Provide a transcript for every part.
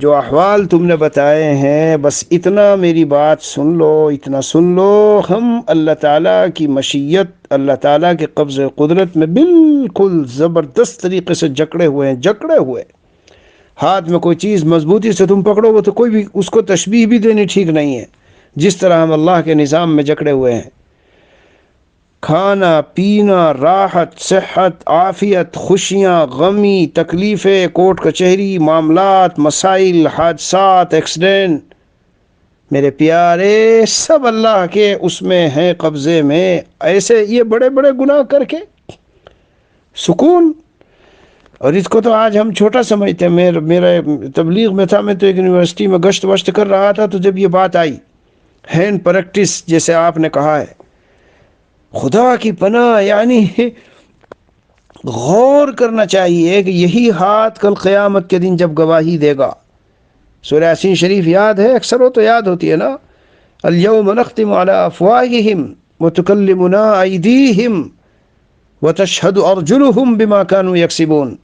جو احوال تم نے بتائے ہیں بس اتنا میری بات سن لو، اتنا سن لو، ہم اللہ تعالیٰ کی مشیت، اللہ تعالیٰ کے قبض قدرت میں بالکل زبردست طریقے سے جکڑے ہوئے ہیں، جکڑے ہوئے۔ ہاتھ میں کوئی چیز مضبوطی سے تم پکڑو گے تو کوئی بھی اس کو تشبیہ بھی دینی ٹھیک نہیں ہے، جس طرح ہم اللہ کے نظام میں جکڑے ہوئے ہیں۔ کھانا پینا، راحت، صحت، عافیت، خوشیاں، غمی، تکلیفیں، کورٹ کچہری، معاملات، مسائل، حادثات، ایکسیڈنٹ، میرے پیارے سب اللہ کے اس میں ہیں، قبضے میں۔ ایسے یہ بڑے بڑے گناہ کر کے سکون، اور اس کو تو آج ہم چھوٹا سمجھتے ہیں۔ میرا تبلیغ میں تھا، میں تو ایک یونیورسٹی میں گشت وشت کر رہا تھا، تو جب یہ بات آئی ہینڈ پریکٹس جیسے آپ نے کہا ہے، خدا کی پناہ، یعنی غور کرنا چاہیے کہ یہی ہاتھ کل قیامت کے دن جب گواہی دے گا۔ سورہ یاسین شریف یاد ہے؟ اکثر وہ تو یاد ہوتی ہے نا، الیوم نختم علی افواہہم وتکلمنا ایدیہم وتشہد ارجلہم بما کانوا یکسبون۔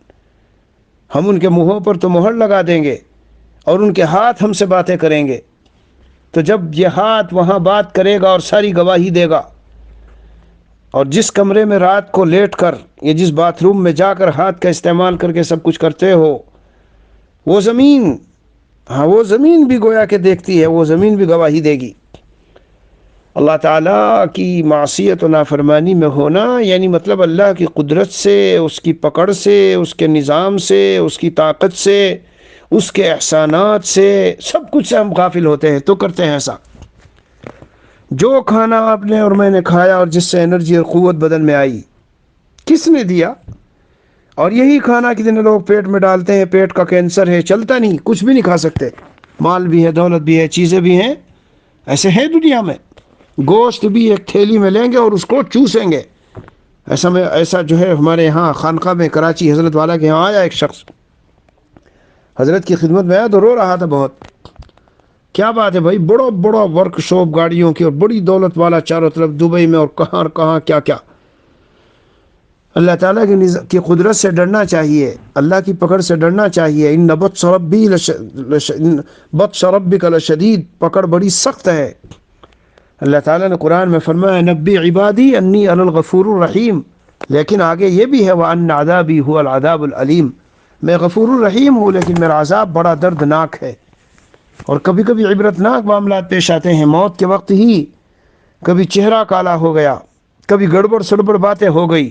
ہم ان کے منہوں پر تو مہر لگا دیں گے اور ان کے ہاتھ ہم سے باتیں کریں گے۔ تو جب یہ ہاتھ وہاں بات کرے گا اور ساری گواہی دے گا، اور جس کمرے میں رات کو لیٹ کر یا جس باتھ روم میں جا کر ہاتھ کا استعمال کر کے سب کچھ کرتے ہو، وہ زمین، ہاں وہ زمین بھی گویا کہ دیکھتی ہے، وہ زمین بھی گواہی دے گی۔ اللہ تعالیٰ کی معصیت و نافرمانی میں ہونا یعنی مطلب اللہ کی قدرت سے، اس کی پکڑ سے، اس کے نظام سے، اس کی طاقت سے، اس کے احسانات سے، سب کچھ سے ہم غافل ہوتے ہیں تو کرتے ہیں ایسا۔ جو کھانا آپ نے اور میں نے کھایا اور جس سے انرجی اور قوت بدن میں آئی، کس نے دیا؟ اور یہی کھانا کتنے لوگ پیٹ میں ڈالتے ہیں، پیٹ کا کینسر ہے، چلتا نہیں، کچھ بھی نہیں کھا سکتے، مال بھی ہے، دولت بھی ہے، چیزیں بھی ہیں، ایسے ہے دنیا میں۔ گوشت بھی ایک تھیلی میں لیں گے اور اس کو چوسیں گے۔ ایسا جو ہے ہمارے یہاں خانقاہ میں کراچی حضرت والا کے یہاں آیا ایک شخص، حضرت کی خدمت میں آیا تو رو رہا تھا بہت۔ کیا بات ہے بھائی، بڑا بڑا ورک شاپ گاڑیوں کی اور بڑی دولت والا چاروں طرف، دبئی میں اور کہاں کہاں کیا کیا۔ اللہ تعالیٰ کی قدرت سے ڈرنا چاہیے، اللہ کی پکڑ سے ڈرنا چاہیے۔ ان بطش ربک لشدید، پکڑ بڑی سخت ہے۔ اللہ تعالیٰ نے قرآن میں فرمایا نبی عبادی انی انا الغفور الرحیم، لیکن آگے یہ بھی ہے وَأَنَّ عَذَابِي هُوَ الْعَذَابُ الْعَلِيمُ، میں غفور الرحیم ہوں لیکن میرا عذاب بڑا دردناک ہے۔ اور کبھی کبھی عبرتناک معاملات پیش آتے ہیں، موت کے وقت ہی کبھی چہرہ کالا ہو گیا، کبھی گڑبڑ سڑبڑ باتیں ہو گئی،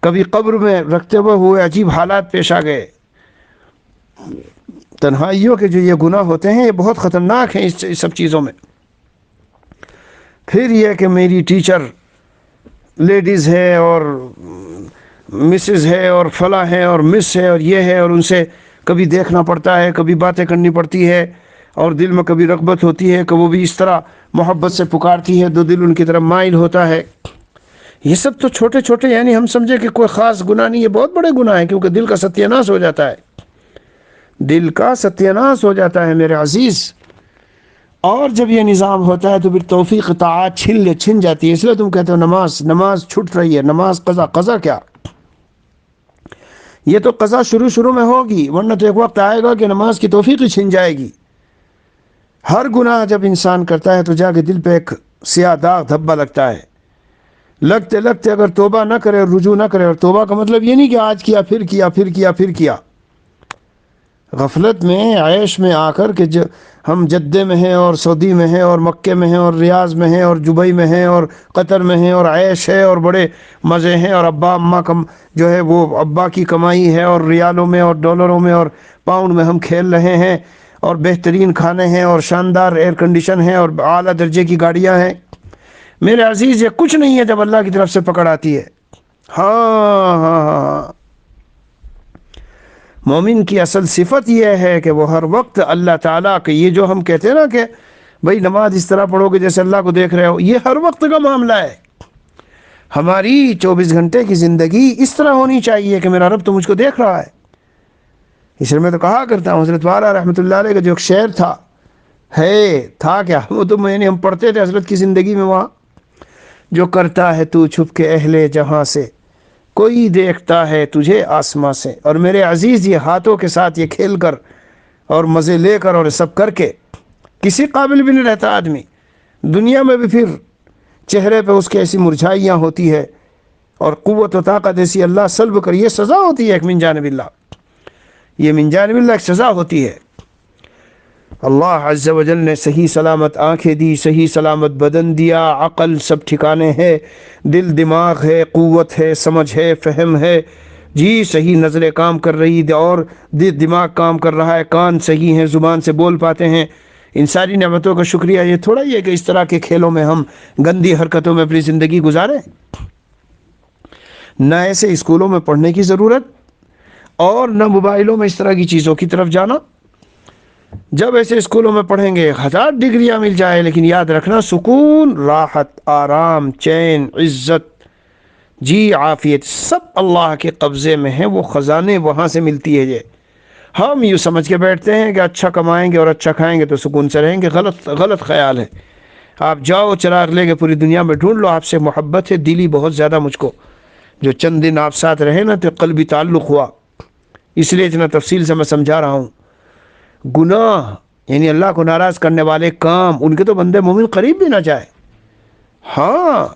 کبھی قبر میں رکھتے ہوئے عجیب حالات پیش آ گئے۔ تنہائیوں کے جو یہ گناہ ہوتے ہیں یہ بہت خطرناک ہیں اس سب چیزوں میں۔ پھر یہ کہ میری ٹیچر لیڈیز ہے اور مسز ہے اور فلاں ہے اور مس ہے اور یہ ہے، اور ان سے کبھی دیکھنا پڑتا ہے، کبھی باتیں کرنی پڑتی ہے، اور دل میں کبھی رغبت ہوتی ہے کہ وہ بھی اس طرح محبت سے پکارتی ہے تو دل ان کی طرف مائل ہوتا ہے۔ یہ سب تو چھوٹے چھوٹے، یعنی ہم سمجھے کہ کوئی خاص گناہ نہیں، یہ بہت بڑے گناہ ہیں، کیونکہ دل کا ستیہ ناش ہو جاتا ہے، دل کا ستیہ ناش ہو جاتا ہے میرے عزیز۔ اور جب یہ نظام ہوتا ہے تو پھر توفیق طاعات چھن جاتی ہے۔ اس لیے تم کہتے ہو نماز چھوٹ رہی ہے، نماز قضا کیا؟ یہ تو قضا شروع میں ہوگی، ورنہ تو ایک وقت آئے گا کہ نماز کی توفیق ہی چھن جائے گی۔ ہر گناہ جب انسان کرتا ہے تو جا کے دل پہ ایک سیاہ داغ دھبا لگتا ہے، لگتے لگتے اگر توبہ نہ کرے اور رجوع نہ کرے، اور توبہ کا مطلب یہ نہیں کہ آج کیا پھر کیا پھر کیا پھر کیا، غفلت میں عیش میں آ کر کہ ہم جدے میں ہیں اور سعودی میں ہیں اور مکے میں ہیں اور ریاض میں ہیں اور دبئی میں ہیں اور قطر میں ہیں اور عیش ہے اور بڑے مزے ہیں، اور ابا اماں جو ہے وہ ابا کی کمائی ہے، اور ریالوں میں اور ڈالروں میں اور پاؤنڈ میں ہم کھیل رہے ہیں، اور بہترین کھانے ہیں اور شاندار ایئر کنڈیشن ہیں اور اعلیٰ درجے کی گاڑیاں ہیں۔ میرے عزیز یہ کچھ نہیں ہے جب اللہ کی طرف سے پکڑ آتی ہے۔ ہاں، مومن کی اصل صفت یہ ہے کہ وہ ہر وقت اللہ تعالیٰ کے، یہ جو ہم کہتے ہیں نا کہ بھائی نماز اس طرح پڑھو کہ جیسے اللہ کو دیکھ رہے ہو، یہ ہر وقت کا معاملہ ہے۔ ہماری 24 گھنٹے کی زندگی اس طرح ہونی چاہیے کہ میرا رب تو مجھ کو دیکھ رہا ہے۔ اس لیے میں تو کہا کرتا ہوں، حضرت والا رحمۃ اللہ علیہ کا جو ایک شعر تھا کیا، وہ تو ہم پڑھتے تھے حضرت کی زندگی میں، وہاں جو کرتا ہے تو چھپ کے اہل جہاں سے، کوئی دیکھتا ہے تجھے آسماں سے۔ اور میرے عزیز یہ ہاتھوں کے ساتھ یہ کھیل کر اور مزے لے کر اور سب کر کے کسی قابل بھی نہیں رہتا آدمی. دنیا میں بھی پھر چہرے پہ اس کی ایسی مرجھائیاں ہوتی ہے اور قوت و طاقت ایسی اللہ سلب کر. یہ سزا ہوتی ہے ایک من جانب اللہ, یہ من جانب اللہ ایک سزا ہوتی ہے. اللہ عز و جل نے صحیح سلامت آنکھیں دی, صحیح سلامت بدن دیا, عقل سب ٹھکانے ہے, دل دماغ ہے, قوت ہے, سمجھ ہے, فہم ہے, جی صحیح نظریں کام کر رہی اور دماغ کام کر رہا ہے, کان صحیح ہیں, زبان سے بول پاتے ہیں. ان ساری نعمتوں کا شکریہ یہ تھوڑا ہی ہے کہ اس طرح کے کھیلوں میں ہم گندی حرکتوں میں اپنی زندگی گزاریں. نہ ایسے اسکولوں میں پڑھنے کی ضرورت اور نہ موبائلوں میں اس طرح کی چیزوں کی طرف جانا. جب ایسے اسکولوں میں پڑھیں گے 1000 ڈگریاں مل جائے, لیکن یاد رکھنا سکون, راحت, آرام, چین, عزت, جی عافیت سب اللہ کے قبضے میں ہے. وہ خزانے وہاں سے ملتی ہے. یہ ہم یوں سمجھ کے بیٹھتے ہیں کہ اچھا کمائیں گے اور اچھا کھائیں گے تو سکون سے رہیں گے. غلط خیال ہے. آپ جاؤ چراغ لے کے پوری دنیا میں ڈھونڈ لو, آپ سے محبت ہے دلی بہت زیادہ مجھ کو, جو چند دن آپ ساتھ رہے نا تو قلبی تعلق ہوا, اس لیے اتنا تفصیل سے میں سمجھا رہا ہوں. گناہ یعنی اللہ کو ناراض کرنے والے کام, ان کے تو بندے مومن قریب بھی نہ جائے. ہاں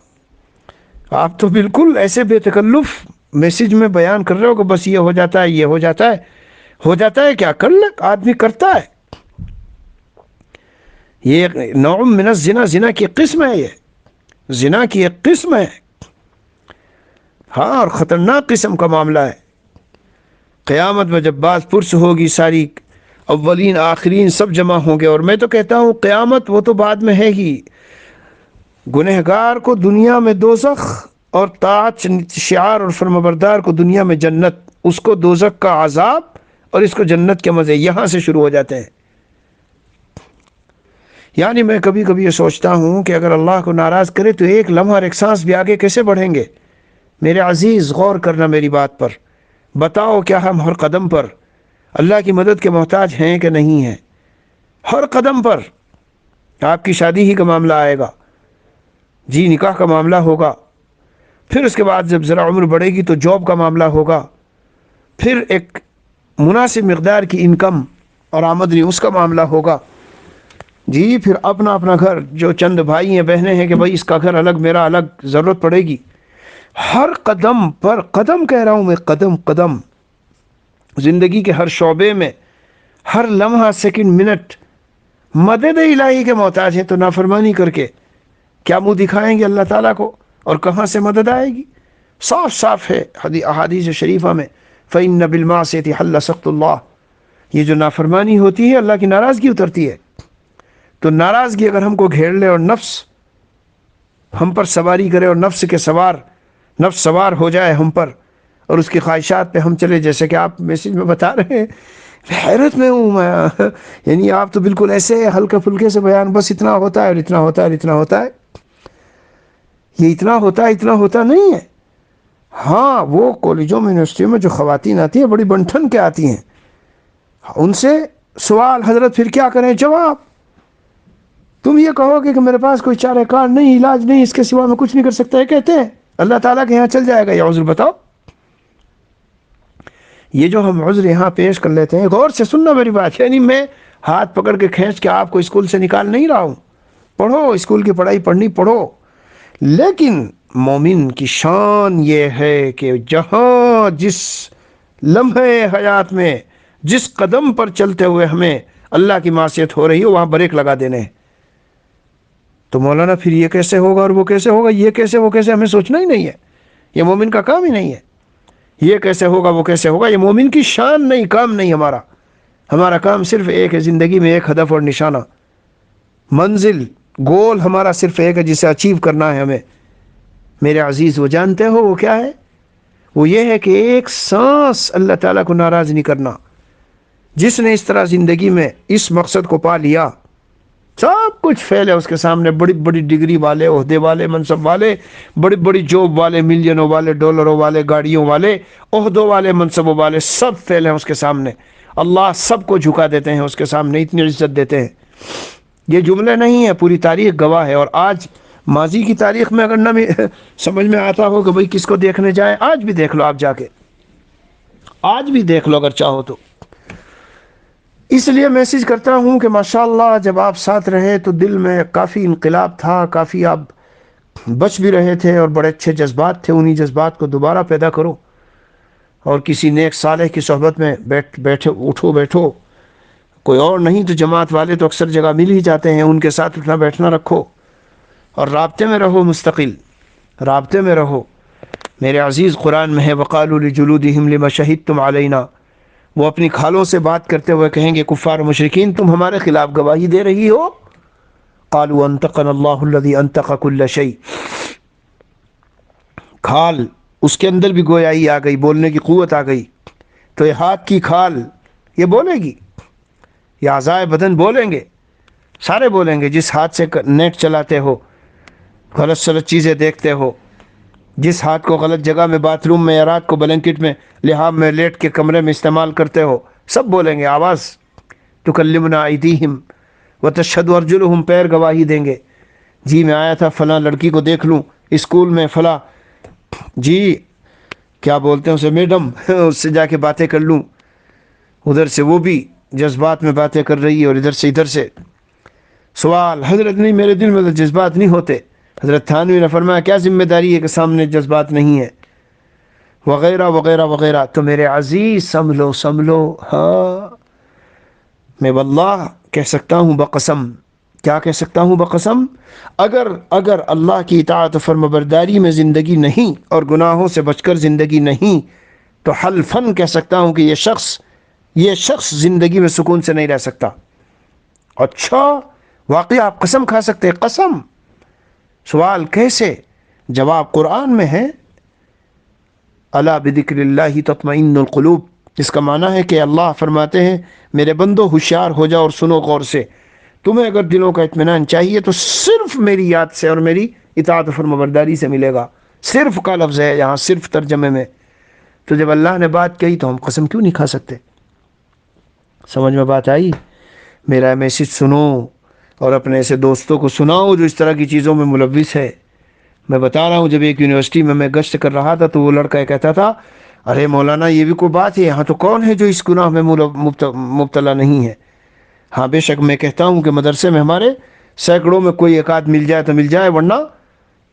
آپ تو بالکل ایسے بے تکلف میسج میں بیان کر رہے ہو کہ بس یہ ہو جاتا ہے, یہ ہو جاتا ہے. ہو جاتا ہے کیا, کر لے آدمی کرتا ہے. یہ نوع من الزنا, زنا کی قسم ہے, یہ زنا کی ایک قسم ہے. ہاں اور خطرناک قسم کا معاملہ ہے. قیامت میں جب باز پرس ہوگی, ساری اولین آخرین سب جمع ہوں گے. اور میں تو کہتا ہوں قیامت وہ تو بعد میں ہے ہی. گنہگار کو دنیا میں دوزخ اور طاعت شعار اور فرمانبردار کو دنیا میں جنت. اس کو دوزخ کا عذاب اور اس کو جنت کے مزے یہاں سے شروع ہو جاتے ہیں. یعنی میں کبھی کبھی یہ سوچتا ہوں کہ اگر اللہ کو ناراض کرے تو ایک لمحہ اور ایک سانس بھی آگے کیسے بڑھیں گے. میرے عزیز غور کرنا میری بات پر. بتاؤ کیا ہم ہر قدم پر اللہ کی مدد کے محتاج ہیں کہ نہیں ہیں؟ ہر قدم پر. آپ کی شادی ہی کا معاملہ آئے گا, جی نکاح کا معاملہ ہوگا, پھر اس کے بعد جب ذرا عمر بڑھے گی تو جاب کا معاملہ ہوگا, پھر ایک مناسب مقدار کی انکم اور آمدنی اس کا معاملہ ہوگا, جی پھر اپنا اپنا گھر, جو چند بھائی ہیں بہنیں ہیں کہ بھائی اس کا گھر الگ میرا الگ, ضرورت پڑے گی. ہر قدم پر, قدم کہہ رہا ہوں میں, قدم قدم, زندگی کے ہر شعبے میں ہر لمحہ سیکنڈ منٹ مدد الہی کے محتاج ہیں. تو نافرمانی کر کے کیا منہ دکھائیں گے اللہ تعالیٰ کو, اور کہاں سے مدد آئے گی؟ صاف صاف ہے احادیث شریفہ میں, فَإِنَّ بِالْمَعْصِيَةِ حَلَّ سَخْطُ اللَّهِ. یہ جو نافرمانی ہوتی ہے اللہ کی ناراضگی اترتی ہے. تو ناراضگی اگر ہم کو گھیر لے اور نفس ہم پر سواری کرے اور نفس سوار ہو جائے ہم پر اور اس کی خواہشات پہ ہم چلے, جیسے کہ آپ میسج میں بتا رہے ہیں, حیرت میں ہوں میں. یعنی آپ تو بالکل ایسے ہلکے پھلکے سے بیان, بس اتنا ہوتا ہے اور اتنا ہوتا ہے اور اتنا ہوتا ہے. یہ اتنا ہوتا نہیں ہے. ہاں وہ کالجوں میں یونیورسٹیوں میں جو خواتین آتی ہیں بڑی بنٹھن کے آتی ہیں, ان سے سوال حضرت پھر کیا کریں؟ جواب, تم یہ کہو گے کہ میرے پاس کوئی چارہ کار نہیں, علاج نہیں, اس کے سوا میں کچھ نہیں کر سکتا ہے, کہتے ہیں اللہ تعالیٰ کے یہاں چل جائے گا یہ عذر. بتاؤ یہ جو ہم عذر یہاں پیش کر لیتے ہیں, غور سے سننا میری بات. یعنی میں ہاتھ پکڑ کے کھینچ کے آپ کو اسکول سے نکال نہیں رہا ہوں, پڑھو اسکول کی پڑھائی پڑھنی پڑھو, لیکن مومن کی شان یہ ہے کہ جہاں جس لمحے حیات میں جس قدم پر چلتے ہوئے ہمیں اللہ کی معصیت ہو رہی ہو وہاں بریک لگا دینے. تو مولانا پھر یہ کیسے ہوگا اور وہ کیسے ہوگا, یہ کیسے وہ کیسے, ہمیں سوچنا ہی نہیں ہے. یہ مومن کا کام ہی نہیں ہے. یہ کیسے ہوگا وہ کیسے ہوگا, یہ مومن کی شان نہیں, کام نہیں ہمارا. ہمارا کام صرف ایک ہے, زندگی میں ایک ہدف اور نشانہ, منزل, گول ہمارا صرف ایک ہے جسے اچیو کرنا ہے ہمیں. میرے عزیز وہ جانتے ہو وہ کیا ہے؟ وہ یہ ہے کہ ایک سانس اللہ تعالیٰ کو ناراض نہیں کرنا. جس نے اس طرح زندگی میں اس مقصد کو پا لیا, سب کچھ فیل ہے اس کے سامنے. بڑی بڑی ڈگری والے, عہدے والے, منصب والے, بڑی بڑی جاب والے, ملینوں والے, ڈالروں والے, گاڑیوں والے, عہدوں والے, منصبوں والے, سب فیل ہیں اس کے سامنے. اللہ سب کو جھکا دیتے ہیں اس کے سامنے, اتنی عزت دیتے ہیں. یہ جملے نہیں ہیں, پوری تاریخ گواہ ہے. اور آج ماضی کی تاریخ میں اگر نہ سمجھ میں آتا ہو کہ بھئی کس کو دیکھنے جائیں, آج بھی دیکھ لو آپ جا کے, آج بھی دیکھ لو اگر چاہو تو. اس لیے میسج کرتا ہوں کہ ماشاءاللہ جب آپ ساتھ رہے تو دل میں کافی انقلاب تھا، کافی آپ بچ بھی رہے تھے اور بڑے اچھے جذبات تھے، انہی جذبات کو دوبارہ پیدا کرو اور کسی نیک صالح کی صحبت میں بیٹھو، کوئی اور نہیں تو جماعت والے تو اکثر جگہ مل ہی جاتے ہیں، ان کے ساتھ اٹھنا بیٹھنا رکھو اور رابطے میں رہو، مستقل رابطے میں رہو۔ میرے عزیز قرآن میں ہے وَقَالُوا لِجُلُودِهِمْ لِمَ شَهِدتُّمْ عَلَيْنَا، وہ اپنی کھالوں سے بات کرتے ہوئے کہیں گے کفار و مشرکین تم ہمارے خلاف گواہی دے رہی ہو؟ قالوا انطقنا اللہ الذی انطق کل شیء، کھال اس کے اندر بھی گویائی آ گئی، بولنے کی قوت آ گئی، تو یہ ہاتھ کی کھال یہ بولے گی، یہ اعضائے بدن بولیں گے، سارے بولیں گے، جس ہاتھ سے نیٹ چلاتے ہو، غلط سلط چیزیں دیکھتے ہو، جس ہاتھ کو غلط جگہ میں باتھ روم میں یا رات کو بلنکٹ میں لحاف میں لیٹ کے کمرے میں استعمال کرتے ہو، سب بولیں گے، آواز تکلمنا ایدیہم وتشہد ارجلہم، پیر گواہی دیں گے، جی میں آیا تھا فلاں لڑکی کو دیکھ لوں اسکول میں، فلاں جی کیا بولتے ہیں اسے میڈم اس سے جا کے باتیں کر لوں، ادھر سے وہ بھی جذبات میں باتیں کر رہی ہے اور ادھر سے سوال، حضرت نہیں میرے دل میں تو جذبات نہیں ہوتے، حضرت تھانوی نے فرمایا کیا ذمہ داری ہے کہ سامنے جذبات نہیں ہے، وغیرہ وغیرہ وغیرہ۔ تو میرے عزیز سنبھلو، ہاں میں واللہ کہہ سکتا ہوں بقسم، کیا کہہ سکتا ہوں بقسم، اگر اللہ کی اطاعت و فرمانبرداری میں زندگی نہیں اور گناہوں سے بچ کر زندگی نہیں تو حلفاً کہہ سکتا ہوں کہ یہ شخص زندگی میں سکون سے نہیں رہ سکتا۔ اچھا واقعی آپ قسم کھا سکتے ہیں؟ قسم۔ سوال کیسے؟ جواب قرآن میں ہے، الا بذکر اللہ تطمئن القلوب، اس کا معنی ہے کہ اللہ فرماتے ہیں میرے بندو ہوشیار ہو جاؤ اور سنو غور سے، تمہیں اگر دلوں کا اطمینان چاہیے تو صرف میری یاد سے اور میری اطاعت و فرمانبرداری سے ملے گا۔ صرف کا لفظ ہے یہاں، صرف ترجمے میں، تو جب اللہ نے بات کہی تو ہم قسم کیوں نہیں کھا سکتے؟ سمجھ میں بات آئی؟ میرا میسج سنو اور اپنے ایسے دوستوں کو سناؤ جو اس طرح کی چیزوں میں ملوث ہے۔ میں بتا رہا ہوں جب ایک یونیورسٹی میں گشت کر رہا تھا تو وہ لڑکا کہتا تھا ارے مولانا یہ بھی کوئی بات ہے، یہاں تو کون ہے جو اس گناہ میں مبتلا نہیں ہے؟ ہاں بے شک میں کہتا ہوں کہ مدرسے میں ہمارے سینکڑوں میں کوئی ایک آدھ مل جائے تو مل جائے، ورنہ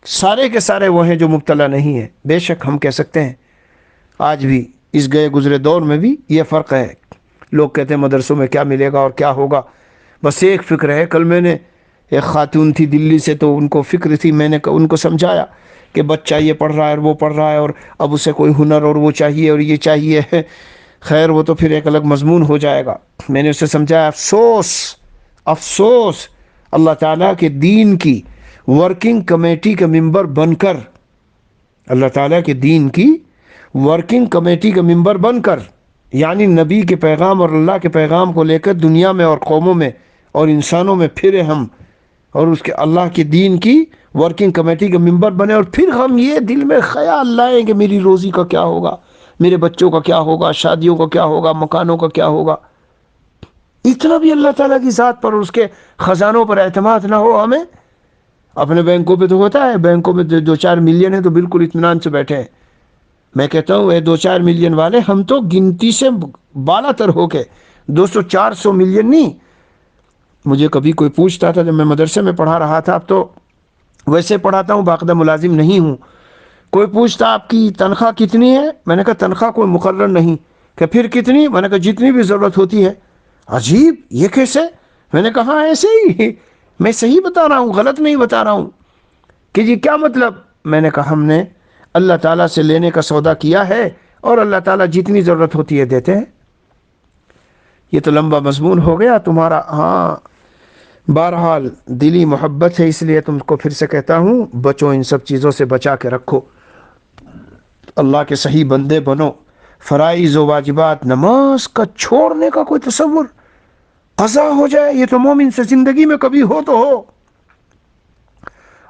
سارے کے سارے وہ ہیں جو مبتلا نہیں ہیں۔ بے شک ہم کہہ سکتے ہیں آج بھی اس گئے گزرے دور میں بھی یہ فرق ہے۔ لوگ کہتے ہیں مدرسوں میں کیا ملے گا اور کیا ہوگا، بس ایک فکر ہے۔ کل میں نے ایک خاتون تھی دلی سے، تو ان کو فکر تھی، میں نے ان کو سمجھایا کہ بچہ یہ پڑھ رہا ہے اور وہ پڑھ رہا ہے اور اب اسے کوئی ہنر اور وہ چاہیے اور یہ چاہیے، خیر وہ تو پھر ایک الگ مضمون ہو جائے گا۔ میں نے اسے سمجھایا افسوس اللہ تعالیٰ کے دین کی ورکنگ کمیٹی کا ممبر بن کر، اللہ تعالیٰ کے دین کی ورکنگ کمیٹی کا ممبر بن کر، یعنی نبی کے پیغام اور اللہ کے پیغام کو لے کر دنیا میں اور قوموں میں اور انسانوں میں پھرے ہم، اور اس کے اللہ کے دین کی ورکنگ کمیٹی کا ممبر بنے، اور پھر ہم یہ دل میں خیال لائیں کہ میری روزی کا کیا ہوگا، میرے بچوں کا کیا ہوگا، شادیوں کا کیا ہوگا، مکانوں کا کیا ہوگا۔ اتنا بھی اللہ تعالیٰ کی ذات پر اور اس کے خزانوں پر اعتماد نہ ہو ہمیں؟ اپنے بینکوں پہ تو ہوتا ہے، بینکوں میں 2-4 ملین ہیں تو بالکل اطمینان سے بیٹھے ہیں۔ میں کہتا ہوں اے 2-4 ملین والے، ہم تو گنتی سے بالا تر ہو کے 200-400 ملین نہیں۔ مجھے کبھی کوئی پوچھتا تھا جب میں مدرسے میں پڑھا رہا تھا، اب تو ویسے پڑھاتا ہوں، باقاعدہ ملازم نہیں ہوں، کوئی پوچھتا آپ کی تنخواہ کتنی ہے؟ میں نے کہا تنخواہ کوئی مقرر نہیں۔ کہ پھر کتنی؟ میں نے کہا جتنی بھی ضرورت ہوتی ہے۔ عجیب، یہ کیسے؟ میں نے کہا ایسے ہی، میں صحیح بتا رہا ہوں، غلط نہیں بتا رہا ہوں۔ کہ جی کیا مطلب؟ میں نے کہا ہم نے اللہ تعالیٰ سے لینے کا سودا کیا ہے اور اللہ تعالیٰ جتنی ضرورت ہوتی ہے دیتے ہیں۔ یہ تو لمبا مضمون ہو گیا تمہارا، ہاں بہرحال دلی محبت ہے، اس لیے تم کو پھر سے کہتا ہوں بچو، ان سب چیزوں سے بچا کے رکھو، اللہ کے صحیح بندے بنو۔ فرائض و واجبات، نماز کا چھوڑنے کا کوئی تصور، قضا ہو جائے، یہ تو مومن سے زندگی میں کبھی ہو تو ہو،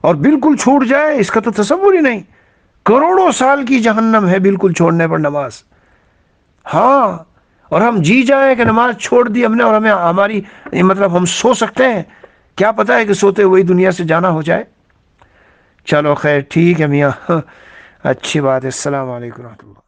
اور بالکل چھوٹ جائے اس کا تو تصور ہی نہیں۔ کروڑوں سال کی جہنم ہے بالکل چھوڑنے پر نماز۔ ہاں، اور ہم جی جائیں کہ نماز چھوڑ دی ہم نے اور ہمیں ہماری مطلب ہم سو سکتے ہیں، کیا پتہ ہے کہ سوتے ہوئی دنیا سے جانا ہو جائے۔ چلو خیر ٹھیک ہے میاں، اچھی بات ہے۔ السلام علیکم ورحمۃ اللہ۔